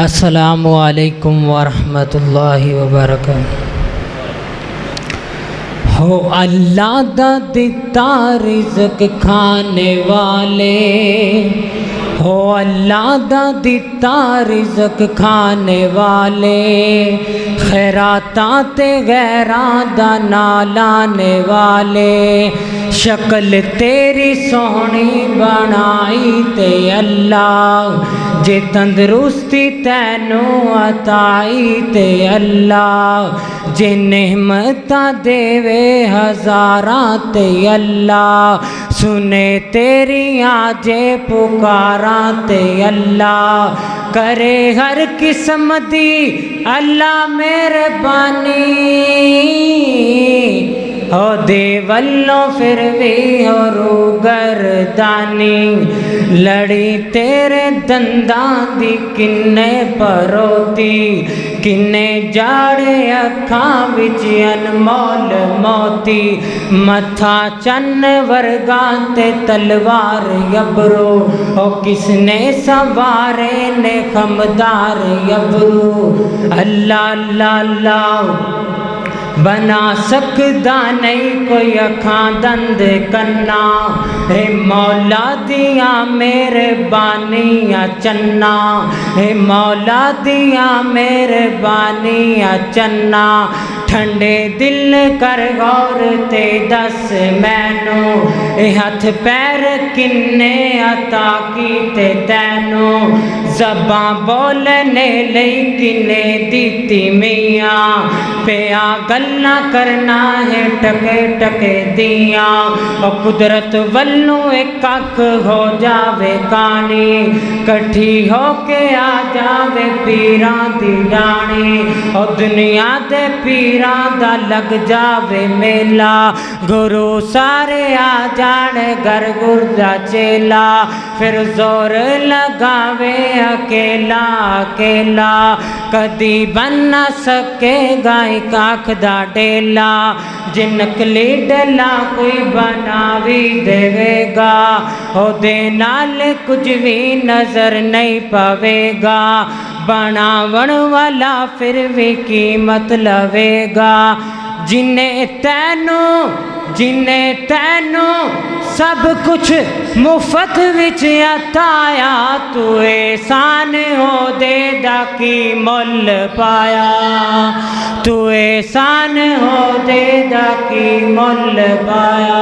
अस्सलामु अलैकुम वरहमतुल्लाहि वबरकातुहू। हो अल्लाह दा दिता रिज़्क़ खाने वाले, हो अल्लाह दा दिता रिज़्क़ खाने वाले, खैरातां ते गैरां दा ना लाने वाले, शक्ल तेरी सोहनी बनाई ते अल्लाह, जे तंदरुस्ती तैनू अताई ते अल्लाह, जे नेमतां देवे हज़ारां ते अल्लाह, सुने तेरियां जे पुकारां ते अल्लाह, करे हर किस्म दी अल्लाह मेहरबानी, हो दे वल्लों फिर भी हो रूगरदानी, लड़ी तेरे दंदां दी किन्ने परोती, किन्ने जाड़े अखां विच अनमोल मोती, मथा चन्न वर्गा ते तलवार अबरू, ओ किसने सवारे ने खमदार अबरू, अल्लाह अल्लाह अल्लाह बना सकदा नहीं कोई अखां दंद कन्ना, हे मौला दिया मेहरबानियां चन्ना, हे मौला दिया मेहरबानियां चन्ना, ठंडे दिल कर गौर ते दस मैनू, ए हथ पैर किन्ने अता कीते तैनू, ज़बां बोलने लई किन्ने दित्ती मियां, पिया गल्लां करना है टके टके दियां, और कुदरत वल्लों एक अख हो जावे कानी, कट्ठी होके आ जावे पीरां दी डाणी, और दुनिया दे पीरां दा लग जावे मेला, गुरु सारे आ जान घर गुर दा चेला, फिर जोर लगावे अकेला अकेला, कदी बन न सकेगा एक आँख दा डेला, जे नकली डेला कोई बना भी देवेगा, ओदे नाल कुछ भी नजर नहीं पवेगा, बनावन वाला फिर भी कीमत लवेगा, जिन्हें तैनू सब कुछ मुफ्त विच अताया, तू एहसान हो दे दा की मुल पाया, तू एहसान हो दे दा की मुल पाया।